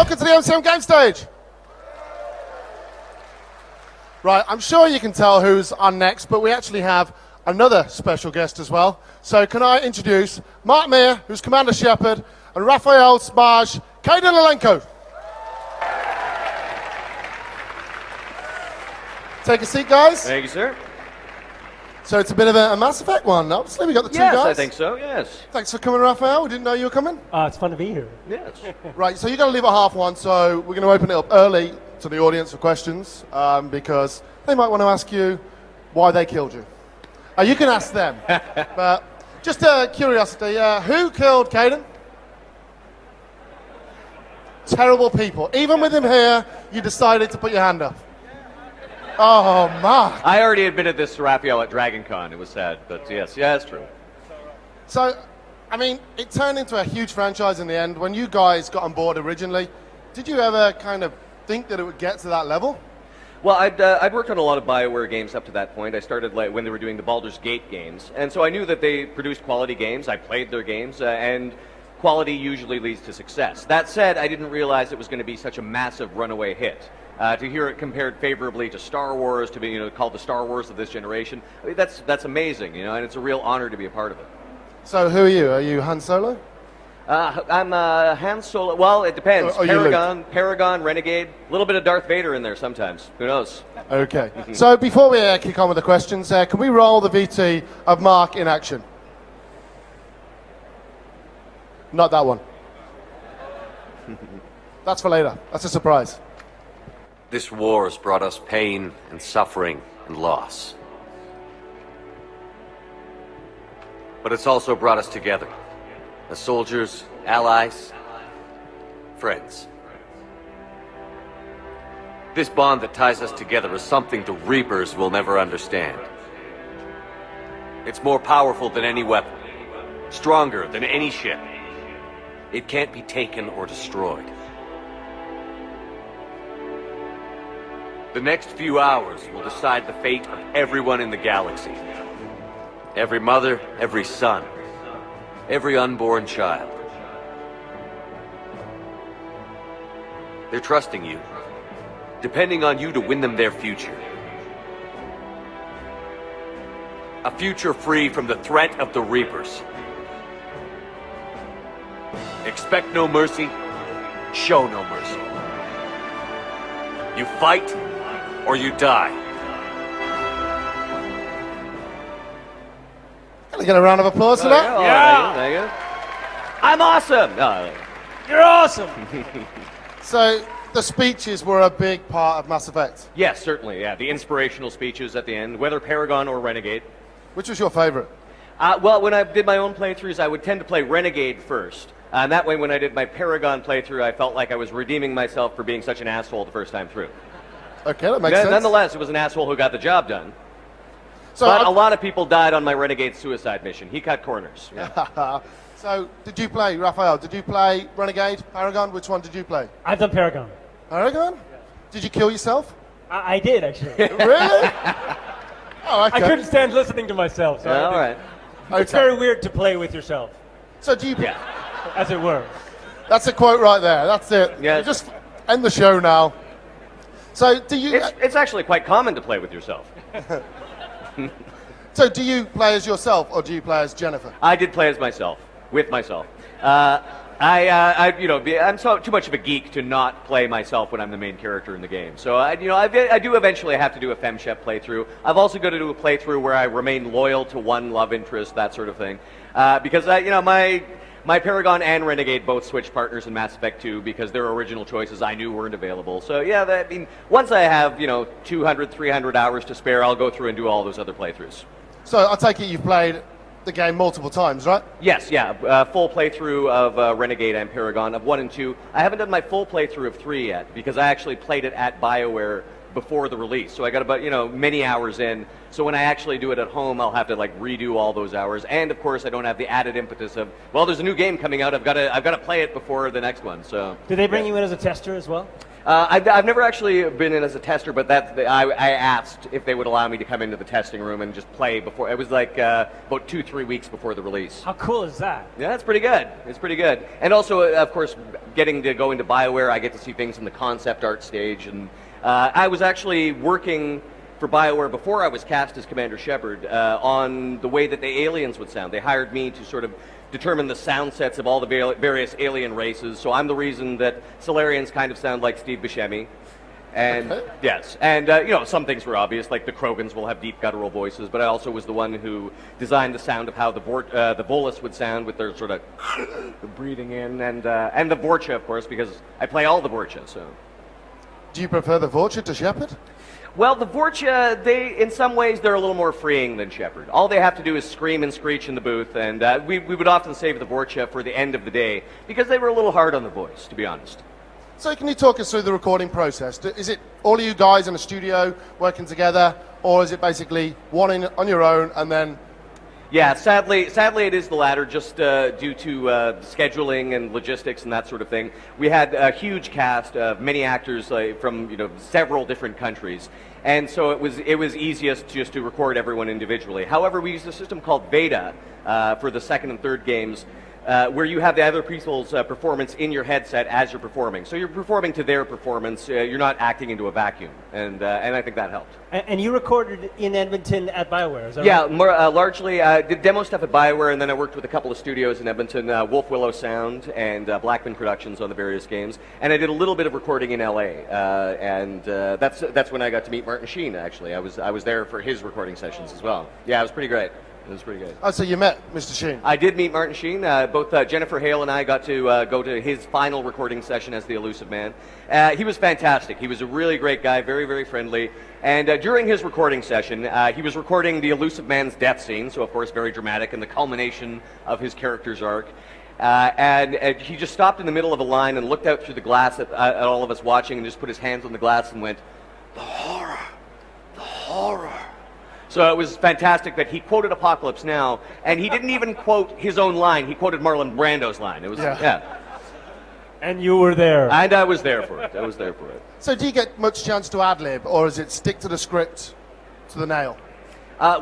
Welcome to the MCM game stage. Right, I'm sure you can tell who's on next, but we actually have another special guest as well. So can I introduce Mark Meer, who's Commander Shepard, and Raphael Sbarge, Kaidan Alenko. Take a seat, guys. Thank you, sir. So it's a bit of a Mass Effect one, obviously. We got the two Yes, guys. I think so, yes. Thanks for coming, Raphael. We didn't know you were coming. It's fun to be here. Yes. Right, so you're going to leave at 1:30, so we're going to open it up early to the audience for questions, because they might want to ask you why they killed you. You can ask them. But just curiosity, who killed Kaidan? Terrible people. Even with him here, you decided to put your hand up. Oh, Mark. I already admitted this to Raphael at DragonCon. It was sad, but yes, yeah, it's true. So, I mean, it turned into a huge franchise in the end. When you guys got on board originally, did you ever kind of think that it would get to that level? Well, I'd worked on a lot of BioWare games up to that point. I started when they were doing the Baldur's Gate games, and so I knew that they produced quality games. I played their games, and quality usually leads to success. That said, I didn't realize it was going to be such a massive runaway hit. To hear it compared favorably to Star Wars, to be called the Star Wars of this generation, I mean, that's amazing, and it's a real honor to be a part of it. So who are you? Are you Han Solo? I'm Han Solo. Well, it depends. Oh, Paragon, Renegade, a little bit of Darth Vader in there sometimes. Who knows? Okay. So before we kick on with the questions, can we roll the VT of Mark in action? Not that one. That's for later. That's a surprise. This war has brought us pain and suffering and loss. But it's also brought us together. As soldiers, allies, friends. This bond that ties us together is something the Reapers will never understand. It's more powerful than any weapon. Stronger than any ship. It can't be taken or destroyed. The next few hours will decide the fate of everyone in the galaxy. Every mother, every son, every unborn child. They're trusting you, depending on you to win them their future. A future free from the threat of the Reapers. Expect no mercy, show no mercy. You fight, or you die. Can I get a round of applause for that? Yeah. There you go. I'm awesome. No. You're awesome. So the speeches were a big part of Mass Effect. Yes, certainly. Yeah, the inspirational speeches at the end, whether Paragon or Renegade. Which was your favorite? Well, when I did my own playthroughs, I would tend to play Renegade first. And that way, when I did my Paragon playthrough, I felt like I was redeeming myself for being such an asshole the first time through. Okay, that makes sense. Nonetheless, it was an asshole who got the job done. So but a lot of people died on my Renegade suicide mission. He cut corners. Yeah. So, did you play, Raphael, did you play Renegade, Paragon? Which one did you play? I've done Paragon. Paragon? Did you kill yourself? I did, actually. Really? Oh, okay. I couldn't stand listening to myself. So Yeah, all right. It's very weird to play with yourself, So do you... Yeah. as it were. That's a quote right there. That's it. Yeah. Just end the show now. So do you... It's actually quite common to play with yourself. So do you play as yourself, or do you play as Jennifer? I did play as myself, with myself. I'm too much of a geek to not play myself when I'm the main character in the game. So I do eventually have to do a FemShep playthrough. I've also got to do a playthrough where I remain loyal to one love interest, that sort of thing, because my Paragon and Renegade both switched partners in Mass Effect 2 because their original choices I knew weren't available. So yeah, once I have 200, 300 hours to spare, I'll go through and do all those other playthroughs. So I take it you've played the game multiple times, right? Yes, yeah. Full playthrough of Renegade and Paragon of 1 and 2. I haven't done my full playthrough of 3 yet because I actually played it at BioWare before the release. So I got about, many hours in. So when I actually do it at home, I'll have to redo all those hours. And of course, I don't have the added impetus of, well, there's a new game coming out. I've got to play it before the next one. So Did they bring you in as a tester as well? I've never actually been in as a tester, but I asked if they would allow me to come into the testing room and just play before. It was like about 2-3 weeks before the release. How cool is that? Yeah, it's pretty good. It's pretty good. And also, of course, getting to go into BioWare, I get to see things in the concept art stage. And I was actually working for BioWare before I was cast as Commander Shepard on the way that the aliens would sound. They hired me to sort of determine the sound sets of all the various alien races. So I'm the reason that Solarians kind of sound like Steve Buscemi. And yes, and some things were obvious, like the Krogans will have deep guttural voices, but I also was the one who designed the sound of how the Volus would sound with their sort of breathing in, and the Vorcha, of course, because I play all the Vorcha. So, Do you prefer the Vorcha to Shepard? well, the Vorcha, in some ways, they're a little more freeing than Shepard. All they have to do is scream and screech in the booth, and we would often save the Vorcha for the end of the day because they were a little hard on the voice, to be honest. So can you talk us through the recording process? Is it all of you guys in a studio working together, or is it basically one on your own and then... Yeah, sadly, it is the latter, just due to scheduling and logistics and that sort of thing. We had a huge cast of many actors from several different countries, and so it was easiest just to record everyone individually. However, we used a system called Beta for the second and third games, where you have the other people's performance in your headset as you're performing. So you're performing to their performance. You're not acting into a vacuum, and I think that helped. And you recorded in Edmonton at BioWare, is that Yeah, right? more, largely did demo stuff at BioWare, and then I worked with a couple of studios in Edmonton, Wolf Willow Sound and Blackman Productions on the various games, and I did a little bit of recording in LA, and that's when I got to meet Martin Sheen. Actually, I was there for his recording sessions as well. Yeah, it was pretty great. It was pretty good. Oh, so you met Mr. Sheen? I did meet Martin Sheen. Both Jennifer Hale and I got to go to his final recording session as the Elusive Man. He was fantastic. He was a really great guy, very, very friendly. And during his recording session, he was recording the Elusive Man's death scene, so of course very dramatic, and the culmination of his character's arc. And he just stopped in the middle of a line and looked out through the glass at all of us watching and just put his hands on the glass and went, "The horror, the horror." So it was fantastic that he quoted Apocalypse Now, and he didn't even quote his own line. He quoted Marlon Brando's line. It was, yeah. And you were there. And I was there for it. So do you get much chance to ad-lib, or is it stick to the script to the nail?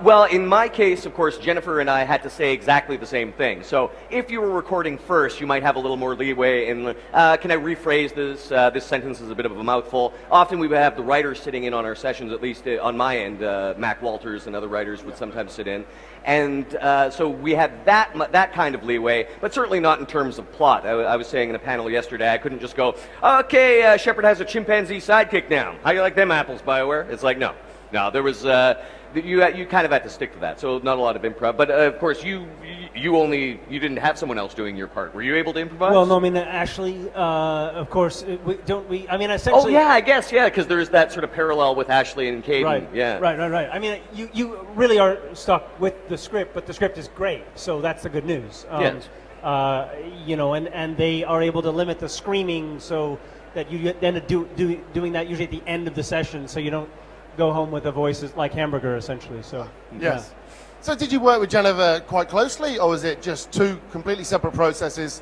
Well, in my case, of course, Jennifer and I had to say exactly the same thing. So if you were recording first, you might have a little more leeway in, can I rephrase this? This sentence is a bit of a mouthful. Often we would have the writers sitting in on our sessions, at least on my end. Mac Walters and other writers would sometimes sit in. And so we had that kind of leeway, but certainly not in terms of plot. I was saying in a panel yesterday, I couldn't just go, okay, Shepard has a chimpanzee sidekick now. How you like them apples, BioWare? It's like, no, there was... You kind of had to stick to that, so not a lot of improv. But of course, you didn't have someone else doing your part. Were you able to improvise? Well, no, I mean, Ashley, of course, I mean, essentially... Oh, yeah, I guess, yeah, because there's that sort of parallel with Ashley and Kaidan. Right, yeah. Right. I mean, you really are stuck with the script, but the script is great, so that's the good news. Yes. And they are able to limit the screaming so that you end up doing that usually at the end of the session, so you don't go home with a voice like Hamburger, essentially. So Yes. Yeah. So did you work with Jennifer quite closely, or was it just two completely separate processes?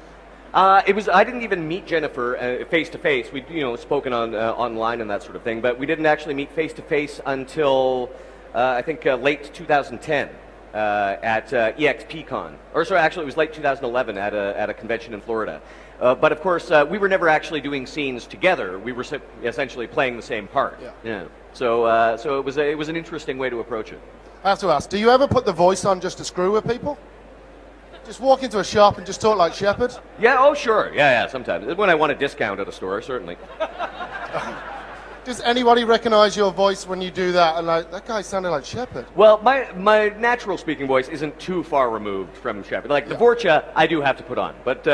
It was. I didn't even meet Jennifer face to face. We'd spoken on online and that sort of thing, but we didn't actually meet face to face until I think late 2010 at EXPCon. Or sorry, actually it was late 2011 at a convention in Florida. But of course, we were never actually doing scenes together. We were essentially playing the same part. Yeah. So it was an interesting way to approach it. I have to ask, do you ever put the voice on just to screw with people? Just walk into a shop and just talk like Shepard? Yeah, oh sure. Yeah, sometimes. When I want a discount at a store, certainly. Does anybody recognize your voice when you do that? And like, that guy sounded like Shepard. Well, my natural speaking voice isn't too far removed from Shepard. Like the Vorcha, I do have to put on, but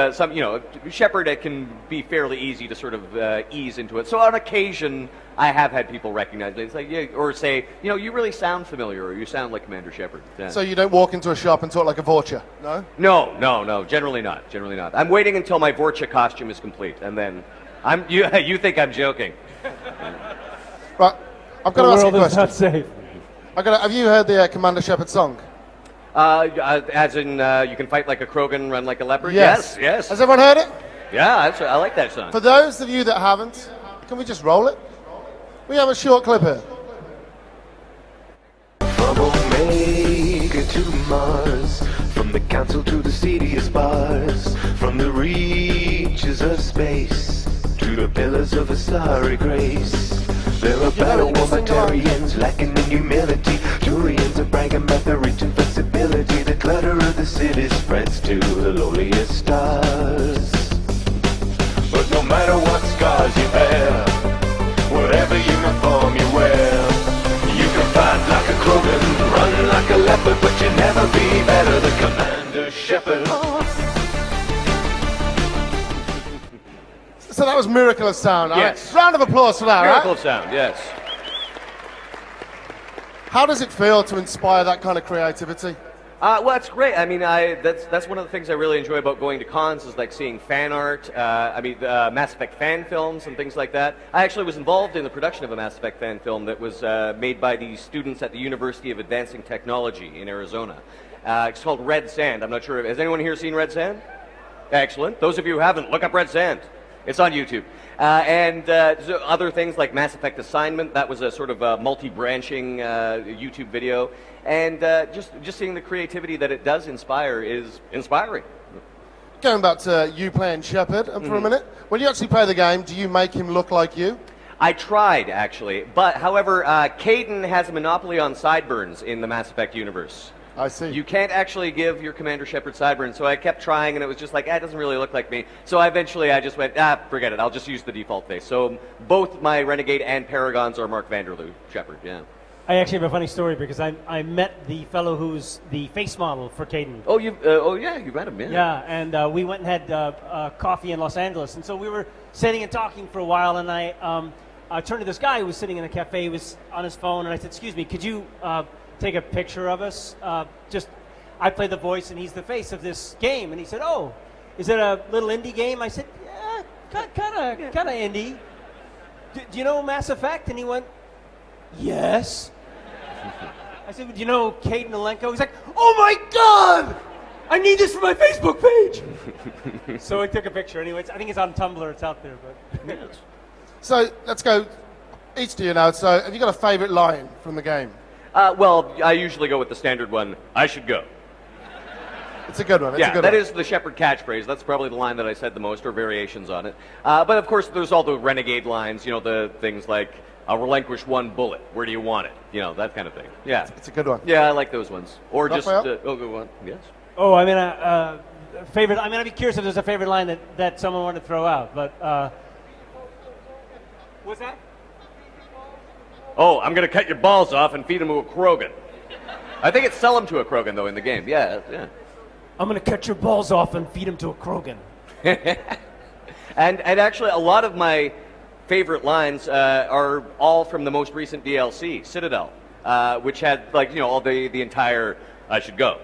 Shepard, it can be fairly easy to sort of ease into it. So on occasion, I have had people recognize me. It's like, or say, you really sound familiar, or you sound like Commander Shepard. Yeah. So you don't walk into a shop and talk like a Vorcha, no? No. Generally not. I'm waiting until my Vorcha costume is complete, and then you think I'm joking. Right, I've got to ask you a The world is question. not safe. Have you heard the Commander Shepard song? As in, you can fight like a Krogan, run like a leopard? Yes. Yes. Has everyone heard it? Yeah, I like that song. For those of you that haven't, Can we just roll it? We have a short clip here. From Omega to Mars, from the council to the seediest bars, from the reaches of space to the pillars of a starry grace. There are battle womatarians lacking in humility. Turians are bragging about their reach and flexibility. The clutter of the city spreads to the lowliest stars. But no matter what scars you bear, whatever uniform you wear, you can fight like a Krogan, run like a leopard, but you'll never be better than Commander Shepard. So that was Miracle of Sound. Yes. Right? Round of applause for that, Miracle right? of Sound, yes. How does it feel to inspire that kind of creativity? Well, it's great. I mean, that's one of the things I really enjoy about going to cons is like seeing fan art. Mass Effect fan films and things like that. I actually was involved in the production of a Mass Effect fan film that was made by the students at the University of Advancing Technology in Arizona. It's called Red Sand. I'm not sure. Has anyone here seen Red Sand? Excellent. Those of you who haven't, look up Red Sand. It's on YouTube. So other things like Mass Effect Assignment, that was a sort of a multi-branching YouTube video. And just seeing the creativity that it does inspire is inspiring. Going back to you playing Shepard for a minute, when you actually play the game, do you make him look like you? I tried, actually. But, however, Kaidan has a monopoly on sideburns in the Mass Effect universe. I see. You can't actually give your Commander Shepard sideburns, so I kept trying, and it was just like, it doesn't really look like me. So eventually I just went, forget it, I'll just use the default face. So both my Renegade and Paragons are Mark Vanderloo Shepard, yeah. I actually have a funny story because I met the fellow who's the face model for Kaidan. Oh, you met him, yeah. Yeah, and we went and had coffee in Los Angeles, and so we were sitting and talking for a while, and I turned to this guy who was sitting in a cafe, he was on his phone, and I said, excuse me, could you take a picture of us? I play the voice and he's the face of this game. And he said, oh, is it a little indie game? I said, yeah, kind of indie. Do you know Mass Effect? And he went, yes. I said, do you know Kaidan Alenko? He's like, oh my God, I need this for my Facebook page. So I took a picture. Anyways, I think it's on Tumblr. It's out there. But So let's go each to you now. So have you got a favorite line from the game? Well, I usually go with the standard one, I should go. It's a good one. That is the Shepard catchphrase. That's probably the line that I said the most, or variations on it. But of course, there's all the Renegade lines, the things like, I'll relinquish one bullet, where do you want it? That kind of thing. Yeah. It's a good one. Yeah, I like those ones. Or Raphael? good one, yes. Oh, I mean, favorite. I mean, I'd be curious if there's a favorite line that someone wanted to throw out. But what's that? Oh, I'm going to cut your balls off and feed them to a Krogan. I think it's sell them to a Krogan, though, in the game. Yeah. I'm going to cut your balls off and feed them to a Krogan. And actually, a lot of my favorite lines are all from the most recent DLC, Citadel, which had, all the entire, I should go.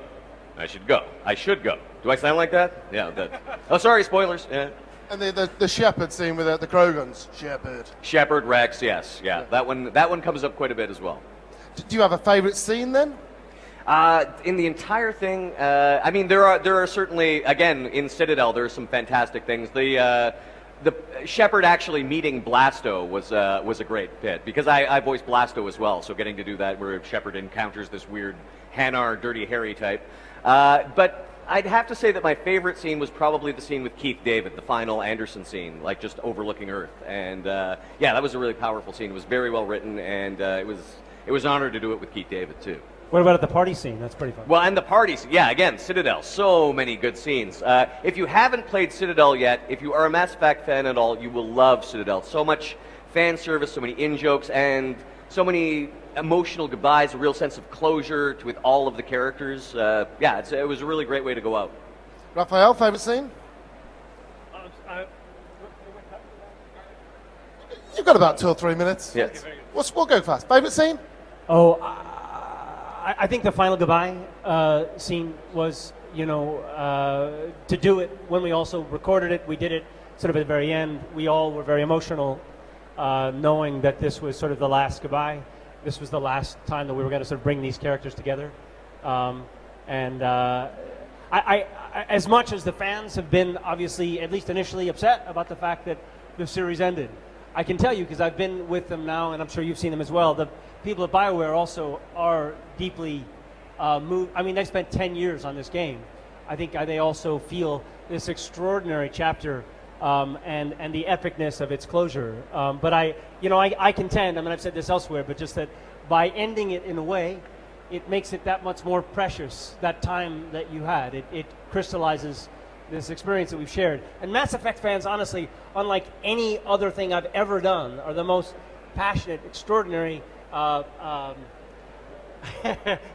I should go. I should go. Do I sound like that? Yeah. Oh, sorry, spoilers. Yeah. And the Shepard scene with the Krogans. Shepard, Rex, yes. Yeah. That one comes up quite a bit as well. Do you have a favorite scene then? In the entire thing, there are certainly, again, in Citadel, there are some fantastic things. The Shepard actually meeting Blasto was a great bit, because I voiced Blasto as well, so getting to do that where Shepard encounters this weird Hanar, Dirty Harry type. But I'd have to say that my favorite scene was probably the scene with Keith David, the final Anderson scene, just overlooking Earth. And that was a really powerful scene. It was very well written, and it was an honor to do it with Keith David too. What about at the party scene? That's pretty fun. Well, and the parties, again, Citadel, so many good scenes. If you haven't played Citadel yet, if you are a Mass Effect fan at all, you will love Citadel. So much fan service, so many in-jokes, and so many emotional goodbyes, a real sense of closure with all of the characters. It was a really great way to go out. Raphael, favorite scene? You've got about 2 or 3 minutes. Yes. We'll go fast. Favorite scene? Oh, I think the final goodbye scene was, to do it when we also recorded it. We did it sort of at the very end. We all were very emotional, knowing that this was sort of the last goodbye. This was the last time that we were going to sort of bring these characters together. I, as much as the fans have been obviously, at least initially, upset about the fact that the series ended, I can tell you, because I've been with them now, and I'm sure you've seen them as well, the people at BioWare also are deeply moved. I mean, they spent 10 years on this game. I think they also feel this extraordinary chapter and the epicness of its closure. But I contend, I mean, I've said this elsewhere, but just that by ending it in a way, it makes it that much more precious, that time that you had. It crystallizes this experience that we've shared. And Mass Effect fans, honestly, unlike any other thing I've ever done, are the most passionate, extraordinary,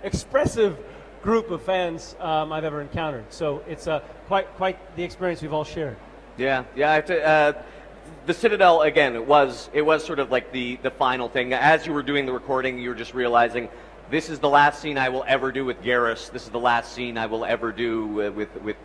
expressive group of fans I've ever encountered. So it's quite the experience we've all shared. Yeah. I have to, the Citadel, again, it was sort of like the final thing. As you were doing the recording, you were just realizing, this is the last scene I will ever do with Garrus. This is the last scene I will ever do with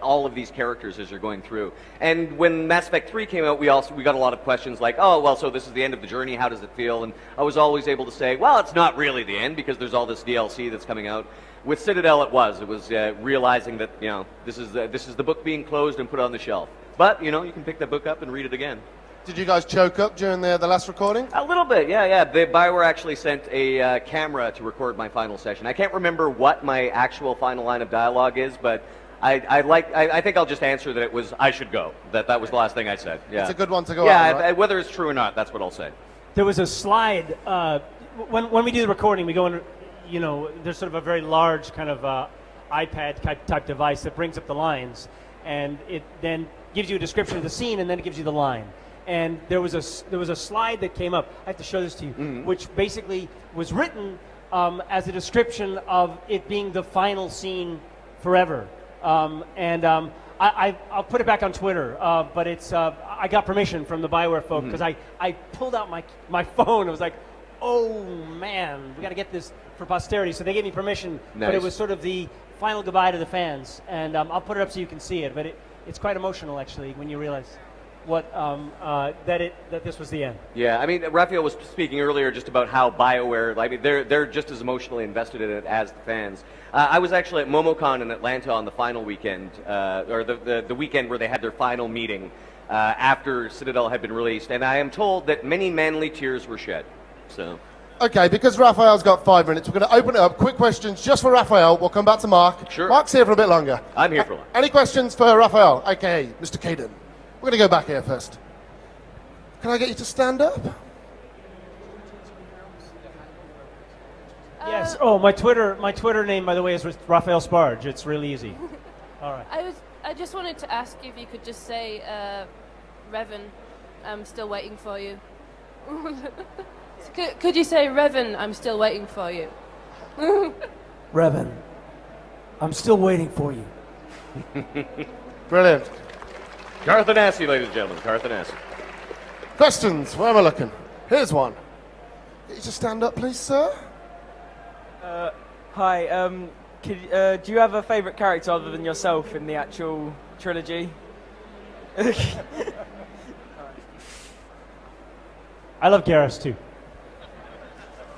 all of these characters as you're going through. And when Mass Effect 3 came out, we got a lot of questions like, oh, well, so this is the end of the journey. How does it feel? And I was always able to say, well, it's not really the end because there's all this DLC that's coming out. With Citadel, it was realizing that this is the book being closed and put on the shelf. But you can pick that book up and read it again. Did you guys choke up during the last recording? A little bit, yeah. BioWare actually sent a camera to record my final session. I can't remember what my actual final line of dialogue is, but I think I'll just answer that it was, I should go. That was the last thing I said. Yeah. It's a good one to go out, right? Whether it's true or not, that's what I'll say. There was a slide, when we do the recording, we go in, there's sort of a very large kind of iPad type device that brings up the lines, and it then gives you a description of the scene, and then it gives you the line. And there was a slide that came up. I have to show this to you, which basically was written as a description of it being the final scene forever. I'll put it back on Twitter, but it's I got permission from the BioWare folk because I pulled out my phone. I was like, oh man, we got to get this for posterity. So they gave me permission, nice. But it was sort of the final goodbye to the fans. And I'll put it up so you can see it. But it's quite emotional actually when you realize that this was the end. Yeah, I mean, Raphael was speaking earlier just about how BioWare, I mean, they're just as emotionally invested in it as the fans. I was actually at MomoCon in Atlanta on the final weekend, or the weekend where they had their final meeting after Citadel had been released, and I am told that many manly tears were shed. So. Okay, because Raphael's got 5 minutes, we're going to open it up. Quick questions just for Raphael. We'll come back to Mark. Sure. Mark's here for a bit longer. I'm here for a long. Any questions for Raphael, aka Mr. Kaidan? We're going to go back here first. Can I get you to stand up? Yes. Oh, my Twitter name, by the way, is Raphael Sbarge. It's really easy. All right. I just wanted to ask you if you could just say, Revan, I'm still waiting for you. Could you say, Revan, I'm still waiting for you? Revan, I'm still waiting for you. Brilliant. Carthanassi, ladies and gentlemen, Carthanassi. Questions? Where am I looking? Here's one. Get you to stand up, please, sir. Hi. Do you have a favourite character other than yourself in the actual trilogy? I love Garrus too.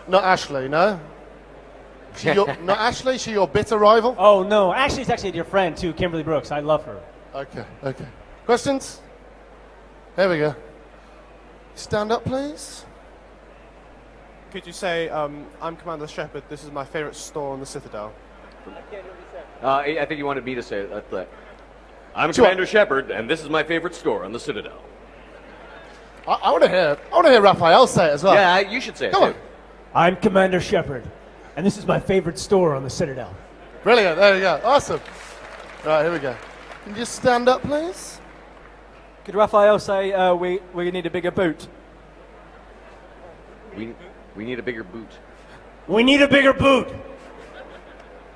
Not Ashley, no? Not Ashley? She your bitter rival? Oh no, Ashley's actually a dear friend too, Kimberly Brooks. I love her. Okay. Questions? Here we go. Stand up, please. Could you say, I'm Commander Shepard, this is my favourite store on the Citadel? I think you wanted me to say that. I'm Commander Shepard, and this is my favorite store on the Citadel. I want to hear Raphael say it as well. Yeah, you should say it. Come on. I'm Commander Shepard, and this is my favorite store on the Citadel. Brilliant. There you go. Awesome. Right, here we go. Can you just stand up, please? Could Raphael say we need a bigger boot? We need a bigger boot. We need a bigger boot.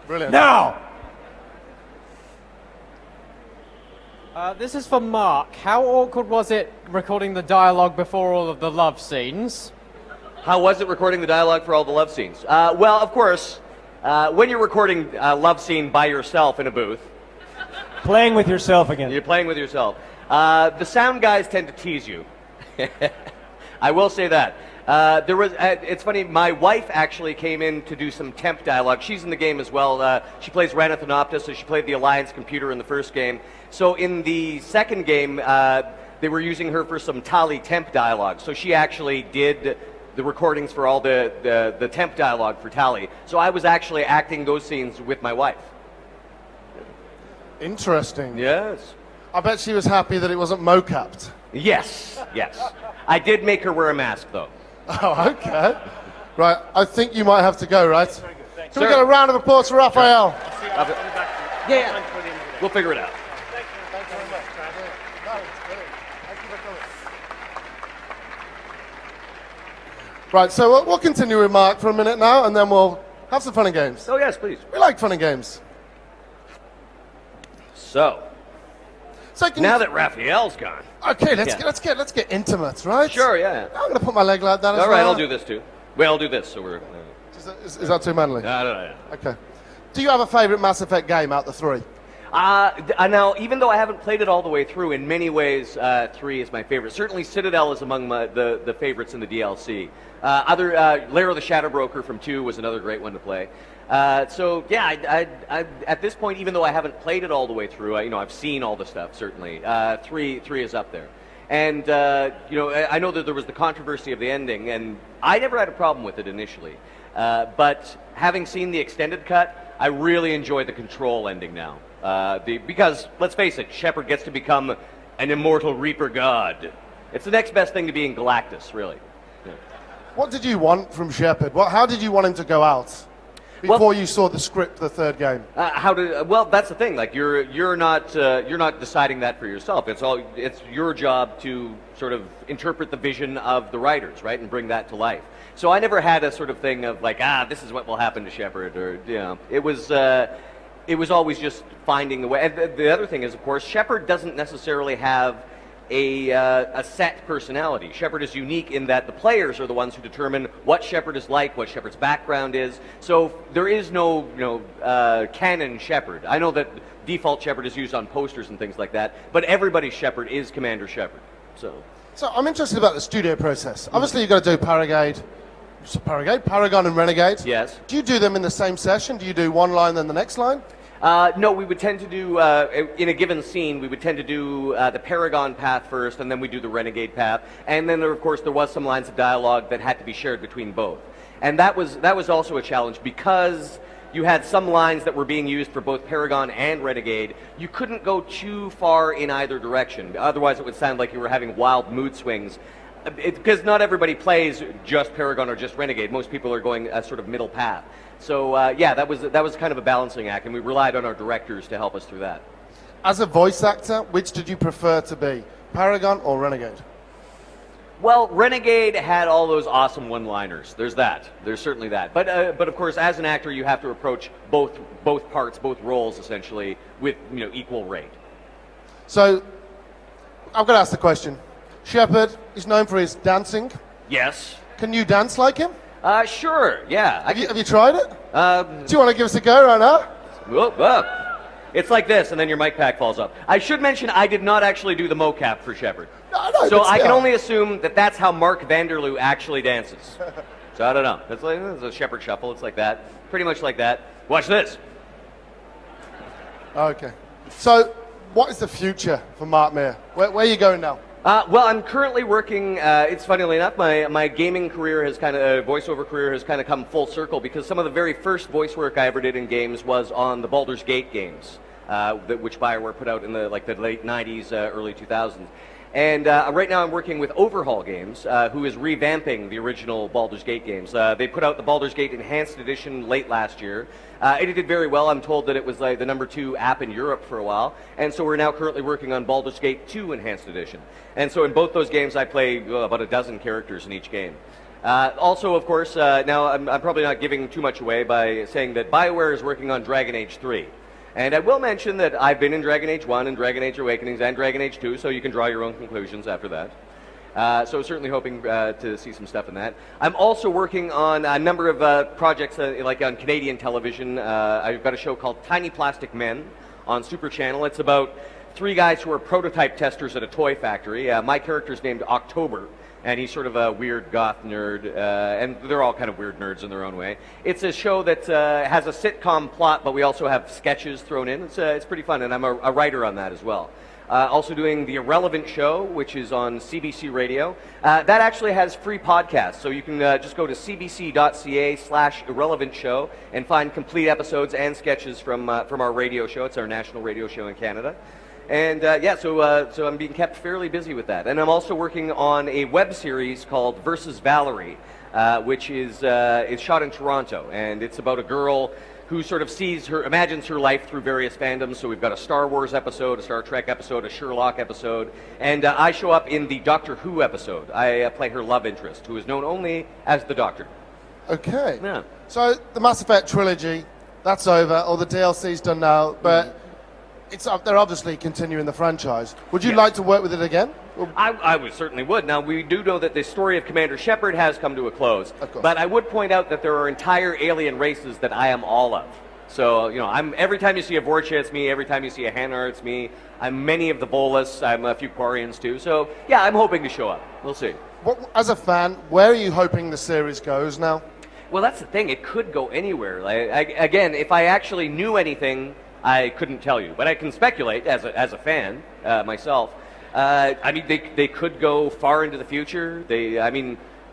Brilliant. Now! This is for Mark. How awkward was it recording the dialogue before all of the love scenes? How was it recording the dialogue for all the love scenes? Well, of course, when you're recording a love scene by yourself in a booth. Playing with yourself again. You're playing with yourself. The sound guys tend to tease you. I will say that. It's funny, my wife actually came in to do some temp dialogue. She's in the game as well. She plays Ranathanopta, so she played the Alliance computer in the first game. So in the second game, they were using her for some Tali temp dialogue. So she actually did the recordings for all the temp dialogue for Tali. So I was actually acting those scenes with my wife. Interesting. Yes. I bet she was happy that it wasn't mo-capped. Yes, yes. I did make her wear a mask, though. Oh, okay. Right, I think you might have to go, right? Can we Sir. get a round of applause for Raphael? Yeah, we'll figure it out. Right, so we'll continue with Mark for a minute now, and then we'll have some fun and games. Oh, yes, please. We like fun and games. So can now you- that Raphael's gone. Okay, Yeah. let's get intimate, right? Sure, yeah. I'm gonna put my leg like that as All well. right, I'll do this too. Well, I'll do this, so we're... Is that too manly? No. Okay. Do you have a favourite Mass Effect game out the three? Now, even though I haven't played it all the way through, in many ways, 3 is my favorite. Certainly, Citadel is among the favorites in the DLC. Lair of the Shadow Broker from 2 was another great one to play. So, yeah, I, at this point, even though I haven't played it all the way through, I've seen all the stuff, certainly. 3 is up there. And, I know that there was the controversy of the ending, and I never had a problem with it initially. But having seen the extended cut, I really enjoy the Control ending now. Because, let's face it, Shepard gets to become an immortal Reaper god. It's the next best thing to being Galactus, really. Yeah. What did you want from Shepard? How did you want him to go out before you saw the script for the third game? Well, that's the thing. Like you're not deciding that for yourself. It's your job to sort of interpret the vision of the writers, right, and bring that to life. So I never had a sort of thing of like, this is what will happen to Shepard, or it was always just finding the way. And the other thing is, of course, Shepard doesn't necessarily have a set personality. Shepard is unique in that the players are the ones who determine what Shepard is like, what Shepard's background is. So there is no, canon Shepard. I know that default Shepard is used on posters and things like that, but everybody's Shepard is Commander Shepard. So I'm interested about the studio process. Obviously, you've got to do Paragon and Renegade. Yes. Do you do them in the same session? Do you do one line, then the next line? No, we would tend to do, in a given scene, we would tend to do the Paragon path first, and then we do the Renegade path. And then, of course, there was some lines of dialogue that had to be shared between both. And that was also a challenge, because you had some lines that were being used for both Paragon and Renegade. You couldn't go too far in either direction. Otherwise, it would sound like you were having wild mood swings. Because not everybody plays just Paragon or just Renegade. Most people are going a sort of middle path. So, that was kind of a balancing act, and we relied on our directors to help us through that. As a voice actor, which did you prefer to be, Paragon or Renegade? Well, Renegade had all those awesome one-liners. There's that. There's certainly that. But of course, as an actor, you have to approach both parts, both roles, essentially, with equal rate. So, I've got to ask the question. Shepard is known for his dancing. Yes. Can you dance like him? Sure, yeah. Have you tried it? Do you want to give us a go right now? Whoop. It's like this, and then your mic pack falls off. I should mention I did not actually do the mocap for Shepard. No, so I can only assume that that's how Mark Vanderloo actually dances. So I don't know. It's a Shepard shuffle. It's like that. Pretty much like that. Watch this. Okay. So, what is the future for Mark Meer? Where are you going now? Well, I'm currently working, it's funnily enough, my gaming career has voiceover career has kind of come full circle, because some of the very first voice work I ever did in games was on the Baldur's Gate games, which BioWare put out in the late 90s, early 2000s. And right now I'm working with Overhaul Games, who is revamping the original Baldur's Gate games. They put out the Baldur's Gate Enhanced Edition late last year. It did very well. I'm told that it was like the #2 app in Europe for a while. And so we're now currently working on Baldur's Gate 2 Enhanced Edition. And so in both those games I play about a dozen characters in each game. Also, of course, now I'm probably not giving too much away by saying that BioWare is working on Dragon Age 3. And I will mention that I've been in Dragon Age 1 and Dragon Age Awakenings and Dragon Age 2, so you can draw your own conclusions after that. So certainly hoping to see some stuff in that. I'm also working on a number of projects, like on Canadian television. I've got a show called Tiny Plastic Men on Super Channel. It's about 3 guys who are prototype testers at a toy factory. My character's named October, and he's sort of a weird goth nerd, and they're all kind of weird nerds in their own way. It's a show that has a sitcom plot, but we also have sketches thrown in. It's pretty fun, and I'm a writer on that as well. Also doing The Irrelevant Show, which is on CBC Radio. That actually has free podcasts, so you can just go to cbc.ca/irrelevant show and find complete episodes and sketches from our radio show. It's our national radio show in Canada. And so I'm being kept fairly busy with that. And I'm also working on a web series called Versus Valerie, which is shot in Toronto, and it's about a girl who sort of imagines her life through various fandoms. So we've got a Star Wars episode, a Star Trek episode, a Sherlock episode, and I show up in the Doctor Who episode. I play her love interest, who is known only as the Doctor. Okay. Yeah. So the Mass Effect trilogy, that's over. All the DLC's done now, but they're obviously continuing the franchise. Would you like to work with it again? I certainly would. Now, we do know that the story of Commander Shepard has come to a close. Of course. But I would point out that there are entire alien races that I am all of. So, every time you see a Vorcha, it's me. Every time you see a Hanar, it's me. I'm many of the Volus. I'm a few Quarians, too. So, yeah, I'm hoping to show up. We'll see. As a fan, where are you hoping the series goes now? Well, that's the thing. It could go anywhere. Again, if I actually knew anything, I couldn't tell you. But I can speculate as a fan myself. They could go far into the future.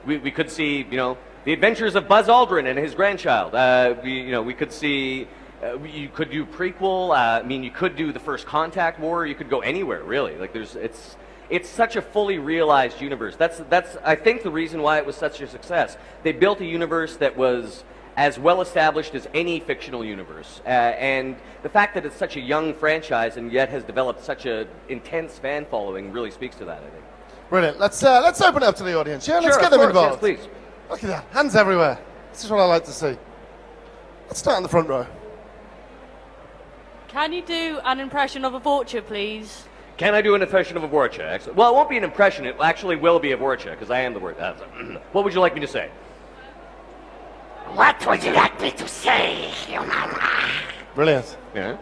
We could see, the adventures of Buzz Aldrin and his grandchild. We could see, you could do prequel. You could do the First Contact War. You could go anywhere, really. It's such a fully realized universe. That's I think the reason why it was such a success. They built a universe that was as well established as any fictional universe, and the fact that it's such a young franchise and yet has developed such an intense fan following really speaks to that, I think. Brilliant. Let's open it up to the audience. Yeah, let's Sure, get them of course, involved. yes, please. Look at that, hands everywhere. This is what I like to see. Let's start in the front row. Can you do an impression of a Vorcha, please? Can I do an impression of a Vorcha? Excellent. Well, it won't be an impression. It actually will be a Vorcha because I am the word. What would you like me to say? What would you like me to say, human? Brilliant. Yeah.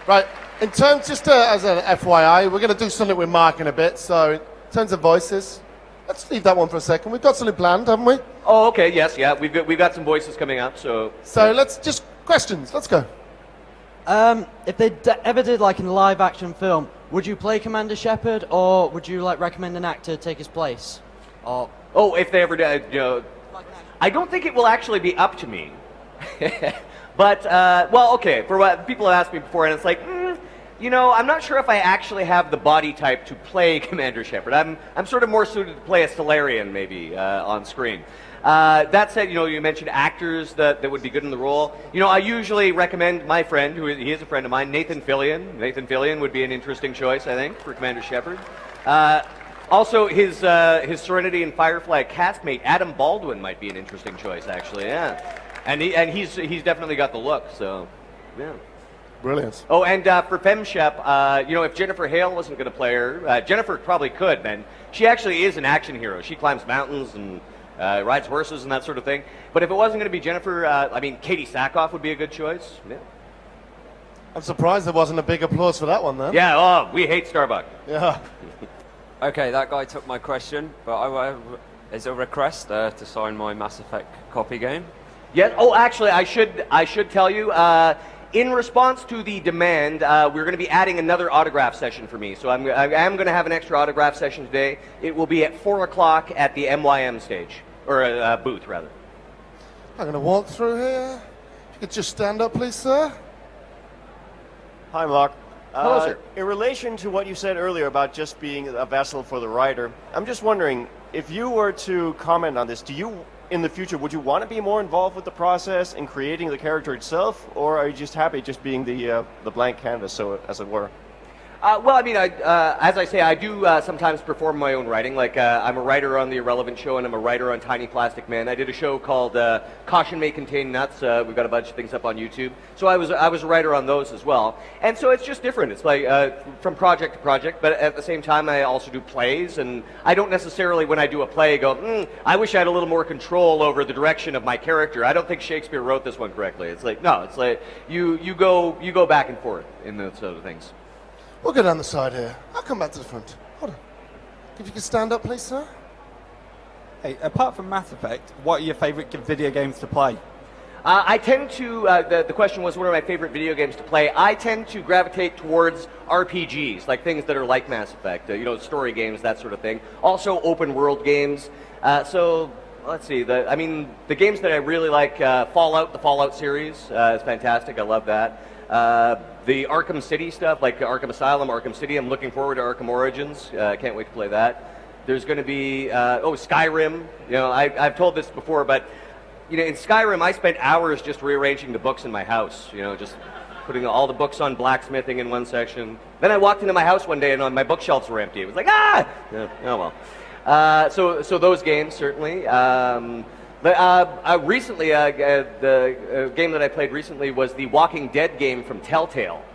Right, in terms, just as an FYI, we're going to do something with Mark in a bit, so in terms of voices, let's leave that one for a second. We've got something planned, haven't we? Oh, okay, yes, yeah. We've got some voices coming up, so... So let's just, questions, let's go. If they ever did like in a live action film, would you play Commander Shepard, or would you recommend an actor take his place? Or... Oh, if they ever did, I don't think it will actually be up to me. But, okay, for what people have asked me before, and it's I'm not sure if I actually have the body type to play Commander Shepard. I'm sort of more suited to play a Solarian, maybe, on screen. That said, you mentioned actors that would be good in the role. I usually recommend my friend, he is a friend of mine, Nathan Fillion. Nathan Fillion would be an interesting choice, I think, for Commander Shepard. Also, his Serenity and Firefly castmate Adam Baldwin might be an interesting choice, actually. Yeah, and he's definitely got the look. So, yeah. Brilliant. Oh, and for FemShep, if Jennifer Hale wasn't going to play her, Jennifer probably could. Man, she actually is an action hero. She climbs mountains and rides horses and that sort of thing. But if it wasn't going to be Jennifer, Katie Sackhoff would be a good choice. Yeah. I'm surprised there wasn't a big applause for that one, then. Yeah. Oh, we hate Starbucks. Yeah. Okay, that guy took my question, but is a request to sign my Mass Effect copy game? Yes. Oh, actually, I should tell you. In response to the demand, we're going to be adding another autograph session for me. So I am going to have an extra autograph session today. It will be at 4 o'clock at the MYM stage, or booth rather. I'm going to walk through here. If you could just stand up, please, sir. Hi, Mark. Hello, sir. In relation to what you said earlier about just being a vessel for the writer, I'm just wondering, if you were to comment on this, in the future, would you want to be more involved with the process in creating the character itself, or are you just happy just being the blank canvas, so as it were? As I say, I do sometimes perform my own writing. I'm a writer on The Irrelevant Show, and I'm a writer on Tiny Plastic Man. I did a show called Caution May Contain Nuts. We've got a bunch of things up on YouTube. So I was a writer on those as well. And so it's just different. It's from project to project, but at the same time, I also do plays, and I don't necessarily, when I do a play, go, I wish I had a little more control over the direction of my character. I don't think Shakespeare wrote this one correctly. It's you go back and forth in those sort of things. We'll go down the side here. I'll come back to the front. Hold on. If you could stand up, please, sir. Hey, apart from Mass Effect, what are your favourite video games to play? I tend to, the question was, what are my favorite video games to play? I tend to gravitate towards RPGs, like things that are like Mass Effect, story games, that sort of thing. Also open world games. So, let's see, the games that I really like, the Fallout series is fantastic, I love that. The Arkham City stuff, like Arkham Asylum, Arkham City, I'm looking forward to Arkham Origins, can't wait to play that. There's going to be, Skyrim, I've told this before, but in Skyrim, I spent hours just rearranging the books in my house, just putting all the books on blacksmithing in one section. Then I walked into my house one day and my bookshelves were empty. It was like, ah! Yeah, oh well. So those games, certainly. Recently, the game that I played recently was the Walking Dead game from Telltale.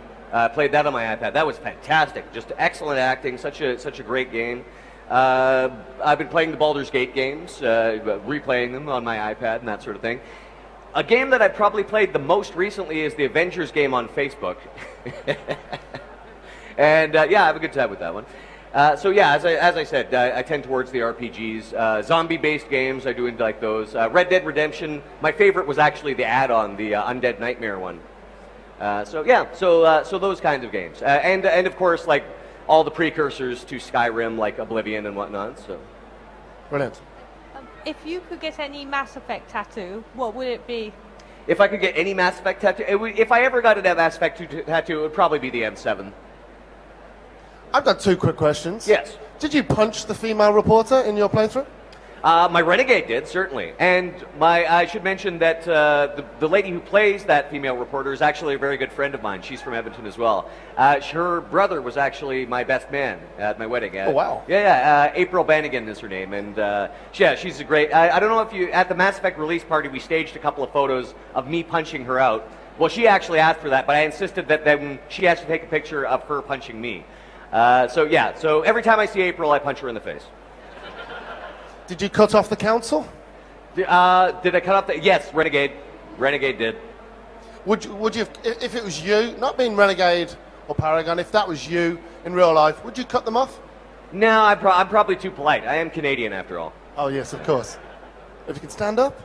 Played that on my iPad. That was fantastic. Just excellent acting, such a great game. I've been playing the Baldur's Gate games, replaying them on my iPad and that sort of thing. A game that I've probably played the most recently is the Avengers game on Facebook. And I have a good time with that one. As I said, I tend towards the RPGs. Zombie-based games, I do like those. Red Dead Redemption, my favorite was actually the add-on, the Undead Nightmare one. So those kinds of games. And of course, like, all the precursors to Skyrim, like Oblivion and whatnot. So, brilliant. If you could get any Mass Effect tattoo, what would it be? If I could get any Mass Effect tattoo, if I ever got a Mass Effect tattoo, it would probably be the M7. I've got two quick questions. Yes. Did you punch the female reporter in your playthrough? My Renegade did, certainly. And I should mention that the lady who plays that female reporter is actually a very good friend of mine. She's from Edmonton as well. Her brother was actually my best man at my wedding. Oh, wow. Yeah. April Bannigan is her name. And she's a great... I don't know if you... At the Mass Effect release party, we staged a couple of photos of me punching her out. Well, she actually asked for that, but I insisted that then she has to take a picture of her punching me. So every time I see April, I punch her in the face. Did you cut off the council? Did I cut off the... Yes, Renegade. Renegade did. Would you, if it was you, not being Renegade or Paragon, if that was you in real life, would you cut them off? No, I'm probably too polite. I am Canadian, after all. Oh, yes, of course. If you can stand up.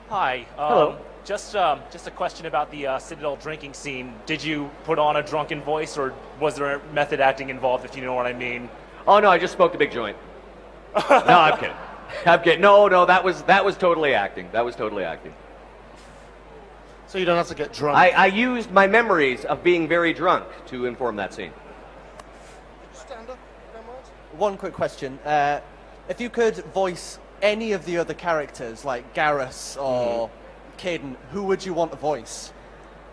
Hi. Hello. Just a question about the Citadel drinking scene. Did you put on a drunken voice, or was there method acting involved, if you know what I mean? Oh, no, I just smoked a big joint. No, I'm kidding. I'm kidding. No, that was totally acting. That was totally acting. So you don't have to get drunk. I used my memories of being very drunk to inform that scene. Stand up. One quick question. If you could voice any of the other characters, like Garrus or Kaidan, who would you want to voice?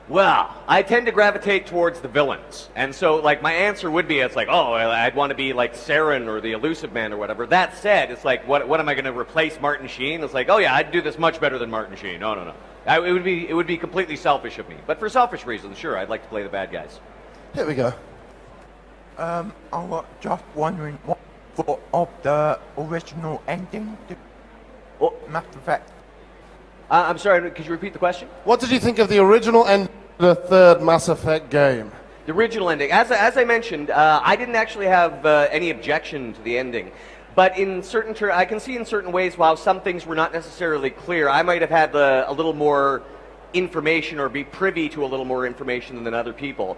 Well, I tend to gravitate towards the villains. And so, like, my answer would be, it's like, oh, I'd want to be like Saren or the Elusive Man or whatever. That said, it's like, what am I going to replace Martin Sheen? It's like, oh yeah, I'd do this much better than Martin Sheen. No. It would be completely selfish of me. But for selfish reasons, sure, I'd like to play the bad guys. Here we go. I was just wondering what you thought of the original ending to Mass Effect. I'm sorry, could you repeat the question? What did you think of the original end of the third Mass Effect game? The original ending. As I mentioned, I didn't actually have any objection to the ending. But in certain I can see in certain ways, while some things were not necessarily clear, I might have had a little more information or be privy to a little more information than other people.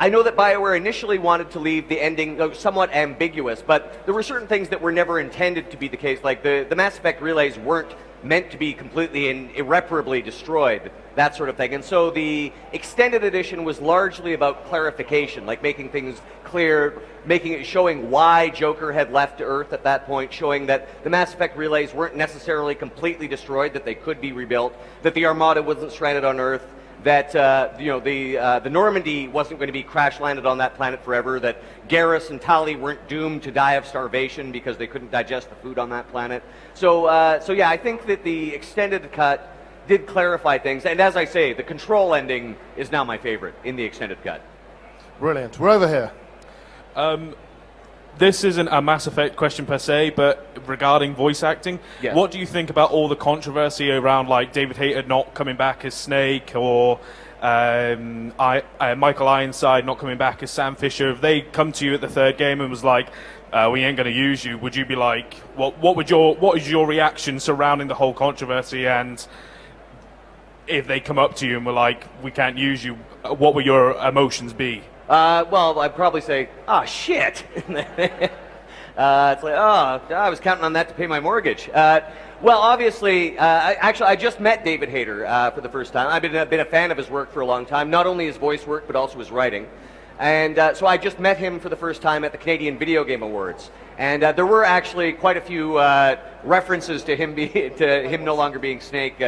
I know that BioWare initially wanted to leave the ending somewhat ambiguous, but there were certain things that were never intended to be the case. Like the Mass Effect relays weren't meant to be completely and irreparably destroyed, that sort of thing. And so the extended edition was largely about clarification, like making things clear, showing why Joker had left Earth at that point, showing that the Mass Effect relays weren't necessarily completely destroyed, that they could be rebuilt, that the Armada wasn't stranded on Earth, that the Normandy wasn't going to be crash landed on that planet forever, that Garrus and Tali weren't doomed to die of starvation because they couldn't digest the food on that planet. So I think that the extended cut did clarify things, and as I say, the Control ending is now my favorite in the extended cut. Brilliant. We're over here. This isn't a Mass Effect question per se, but regarding voice acting, yes. What do you think about all the controversy around, like, David Hayter not coming back as Snake, or Michael Ironside not coming back as Sam Fisher? If they come to you at the third game and was like, we ain't going to use you, would you be like, what is your reaction surrounding the whole controversy, and if they come up to you and were like, "We can't use you," what would your emotions be? Well, I'd probably say, "Oh shit." It's like, oh, I was counting on that to pay my mortgage. Well, obviously, I just met David Hayter for the first time. I've been a fan of his work for a long time, not only his voice work, but also his writing. And so I just met him for the first time at the Canadian Video Game Awards. And there were actually quite a few references to him no longer being Snake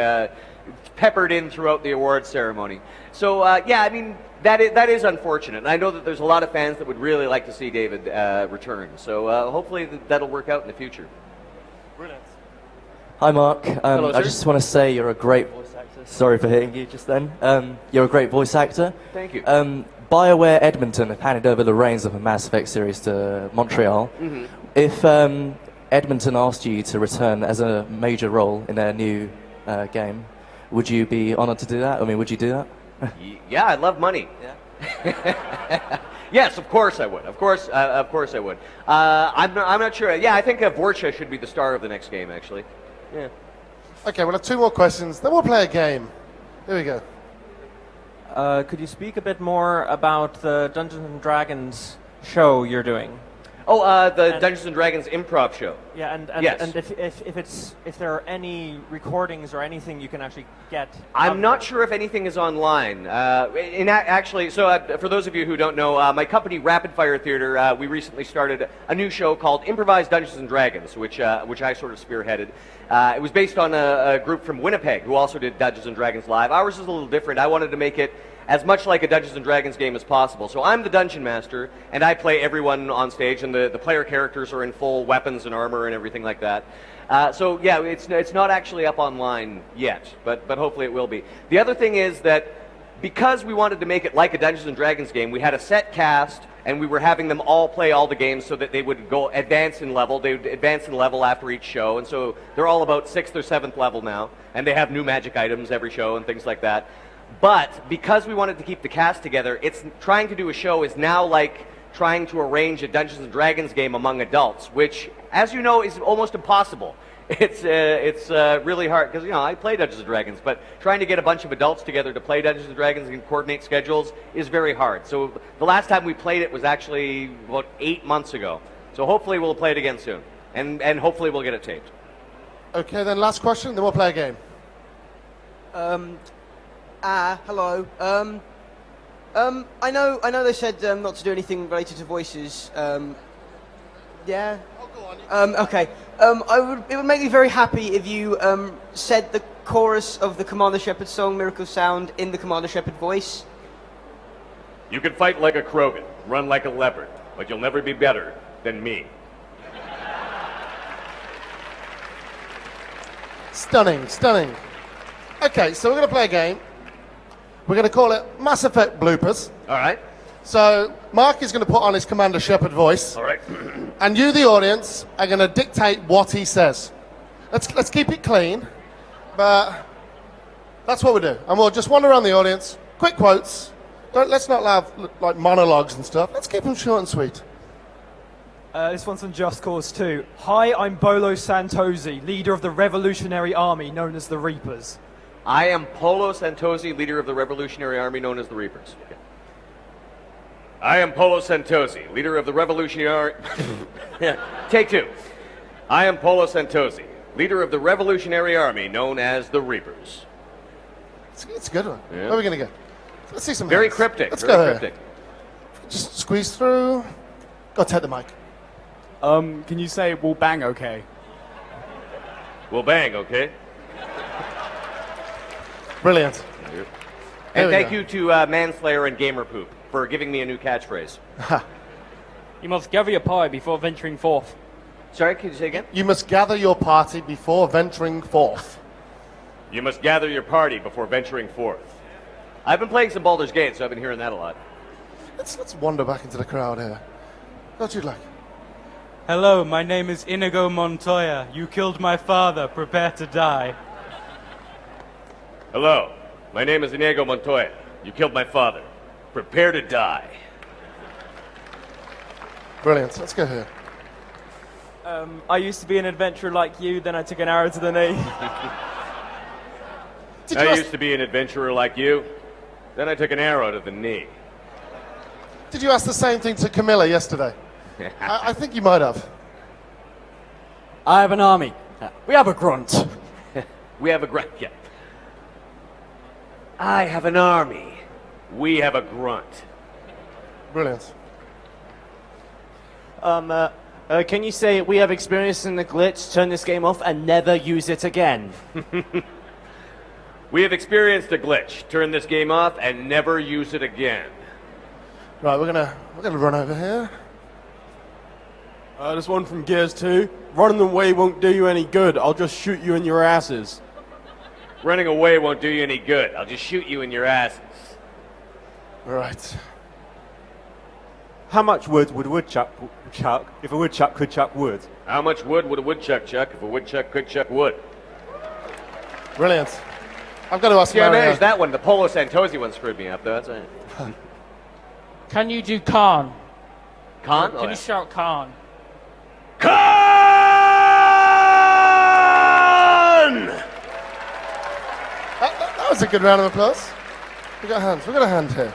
peppered in throughout the awards ceremony. So, yeah, I mean, that is unfortunate. And I know that there's a lot of fans that would really like to see David return. So hopefully that'll work out in the future. Brilliant. Hi, Mark. Hello, I just want to say you're a great voice actor. Sorry for hitting you just then. You're a great voice actor. Thank you. BioWare Edmonton have handed over the reins of a Mass Effect series to Montreal. Mhm. If Edmonton asked you to return as a major role in their new game, would you be honored to do that? I mean, would you do that? Yeah, I love money. Yeah. Yes, of course I would. Of course I would. I'm not sure. Yeah, I think Vorcha should be the star of the next game, actually. Yeah. Okay, we'll have 2 more questions, then we'll play a game. Here we go. Could you speak a bit more about the Dungeons and Dragons show you're doing? Oh, the Dungeons and Dragons improv show. Yeah, and yes. if there are any recordings or anything you can actually get. I'm not sure if anything is online. Actually, for those of you who don't know, my company Rapid Fire Theater, we recently started a new show called Improvised Dungeons and Dragons, which I sort of spearheaded. It was based on a group from Winnipeg who also did Dungeons and Dragons live. Ours is a little different. I wanted to make it as much like a Dungeons and Dragons game as possible. So I'm the Dungeon Master, and I play everyone on stage, and the player characters are in full weapons and armor and everything like that. So yeah, it's not actually up online yet, but hopefully it will be. The other thing is that because we wanted to make it like a Dungeons and Dragons game, we had a set cast, and we were having them all play all the games so that they would go advance in level. They would advance in level after each show, and so they're all about 6th or 7th level now, and they have new magic items every show and things like that. But because we wanted to keep the cast together, it's trying to do a show is now like trying to arrange a Dungeons and Dragons game among adults, which, as you know, is almost impossible. It's really hard because I play Dungeons and Dragons, but trying to get a bunch of adults together to play Dungeons and Dragons and coordinate schedules is very hard. So the last time we played it was actually about 8 months ago. So hopefully we'll play it again soon, and hopefully we'll get it taped. Okay, then last question, then we'll play a game. Hello. I know they said not to do anything related to voices. Yeah. Okay. It would make me very happy if you said the chorus of the Commander Shepard song "Miracle Sound" in the Commander Shepard voice. You can fight like a Krogan, run like a leopard, but you'll never be better than me. Stunning, stunning. Okay, so we're going to play a game. We're going to call it Mass Effect Bloopers. All right. So Mark is going to put on his Commander Shepard voice. All right. And you, the audience, are going to dictate what he says. Let's keep it clean, but that's what we do. And we'll just wander around the audience, quick quotes. Let's not have like monologues and stuff. Let's keep them short and sweet. This one's from Just Cause 2. Hi, I'm Bolo Santosi, leader of the Revolutionary Army known as the Reapers. I am Polo Santosi, leader of the Revolutionary Army known as the Reapers. Okay. I am Polo Santosi, leader of the Revolutionary... Take 2. I am Polo Santosi, leader of the Revolutionary Army known as the Reapers. It's a good one. Yeah. Where are we going to go? Let's see some Very hands. cryptic. Let's very go cryptic. Just squeeze through. Go take the mic. Can you say "we'll bang"? Okay. We'll bang, okay? Brilliant. And thank you to Manslayer and Gamerpoop for giving me a new catchphrase. You must gather your pie before venturing forth. Sorry, can you say again? You must gather your party before venturing forth. You must gather your party before venturing forth. I've been playing some Baldur's Gate, so I've been hearing that a lot. Let's wander back into the crowd here. What you'd like? Hello, my name is Inigo Montoya. You killed my father. Prepare to die. Hello, my name is Inigo Montoya. You killed my father. Prepare to die. Brilliant. Let's go here. I used to be an adventurer like you, then I took an arrow to the knee. I used to be an adventurer like you. Then I took an arrow to the knee. Did you ask the same thing to Camilla yesterday? I think you might have. I have an army. We have a grunt. We have a grunt, yeah. I have an army. We have a grunt. Brilliant. Can you say we have experience in the glitch, turn this game off, and never use it again? We have experienced a glitch. Turn this game off and never use it again. Right, we're gonna run over here. This one from Gears 2. Running away won't do you any good. I'll just shoot you in your asses. Running away won't do you any good. I'll just shoot you in your asses. Right. How much wood would a woodchuck chuck if a woodchuck could chuck wood? How much wood would a woodchuck chuck if a woodchuck could chuck wood? Brilliant. I've got to ask Yeah, I Mario. managed that one. The Polo Santosi one screwed me up, though. That's right. Can you do Khan? Khan? Can you shout Khan? Khan! That was a good round of applause. We got hands. We got a hand here.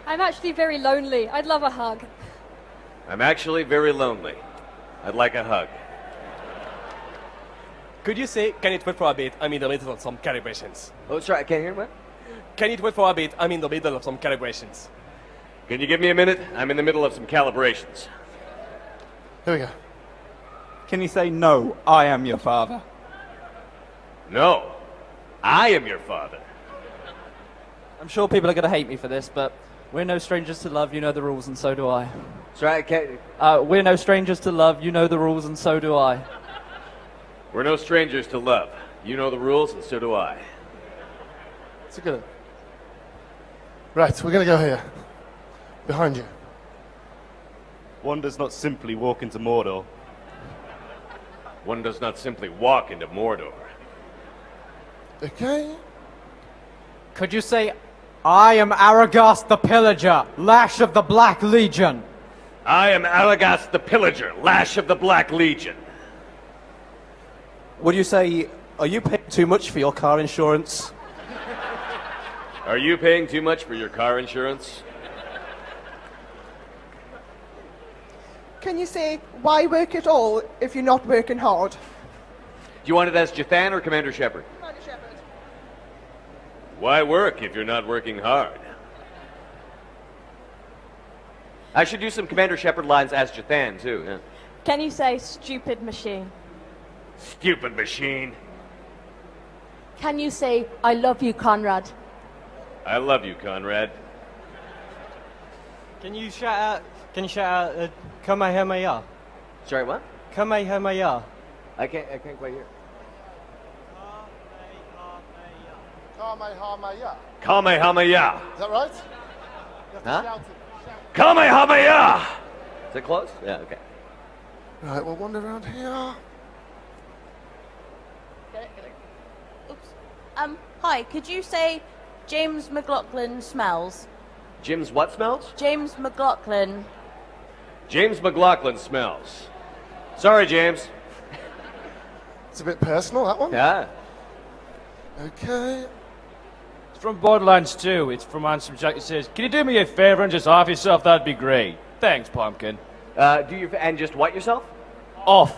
I'm actually very lonely. I'd love a hug. I'm actually very lonely. I'd like a hug. Could you say, can it wait for a bit? I'm in the middle of some calibrations. Oh, sorry, I can't hear what? Can it wait for a bit? I'm in the middle of some calibrations. Can you give me a minute? I'm in the middle of some calibrations. Here we go. Can you say, no, I am your father? No, I am your father. I'm sure people are going to hate me for this, but we're no strangers to love, you know the rules, and so do I. Sorry, I can't... We're no strangers to love, you know the rules, and so do I. We're no strangers to love. You know the rules, and so do I. It's a good. Right, we're going to go here. Behind you. One does not simply walk into Mordor. One does not simply walk into Mordor. Okay. Could you say, I am Aragast the Pillager, Lash of the Black Legion? I am Aragast the Pillager, Lash of the Black Legion. Would you say, are you paying too much for your car insurance? Are you paying too much for your car insurance? Can you say, why work at all if you're not working hard? Do you want it as Jathan or Commander Shepard? Commander Shepard. Why work if you're not working hard? I should do some Commander Shepard lines as Jathan, too. Yeah. Can you say stupid machine? Stupid machine. Can you say I love you, Conrad? I love you, Conrad. Can you shout out, Kamehameha? Sorry, what? Kamehameha. I can't quite hear. Kamehameha. Kamehameha. Is that right? You have to Huh? shout it. Kamehameha! Is it close? Yeah, okay. Right, we'll wander around here. Get it. Oops. Hi, could you say James McLaughlin smells? Jim's what smells? James McLaughlin. James McLaughlin smells. Sorry, James. It's a bit personal, that one. Yeah. Okay. It's from Borderlands 2. It's from Handsome Jack. It says, can you do me a favor and just off yourself? That'd be great. Thanks, Pumpkin. And just what yourself? Off.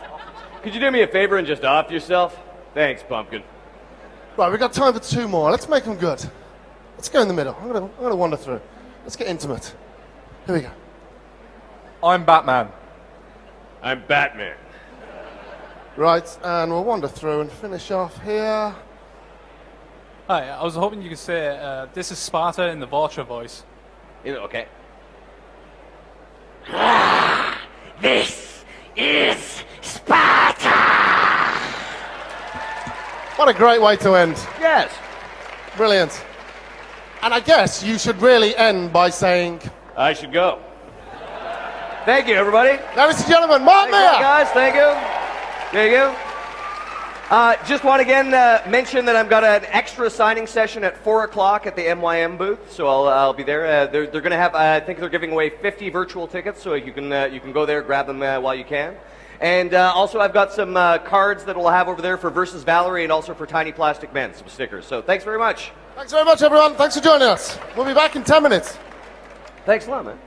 Could you do me a favor and just off yourself? Thanks, Pumpkin. Right, we've got time for two more. Let's make them good. Let's go in the middle. I'm gonna wander through. Let's get intimate. Here we go. I'm Batman. I'm Batman. Right, and we'll wander through and finish off here. Hi, I was hoping you could say, this is Sparta in the Vulture voice. Okay. This is Sparta! What a great way to end. Yes. Brilliant. And I guess you should really end by saying... I should go. Thank you, everybody. Ladies and gentlemen, Mark Meer! Guys, thank you. There you go. Just want to again mention that I've got an extra signing session at 4 o'clock at the MYM booth, so I'll be there. They're going to have, I think they're giving away 50 virtual tickets, so you can go there, grab them while you can. And also, I've got some cards that we'll have over there for Versus Valerie and also for Tiny Plastic Men, some stickers. So thanks very much. Thanks very much, everyone. Thanks for joining us. We'll be back in 10 minutes. Thanks a lot, man.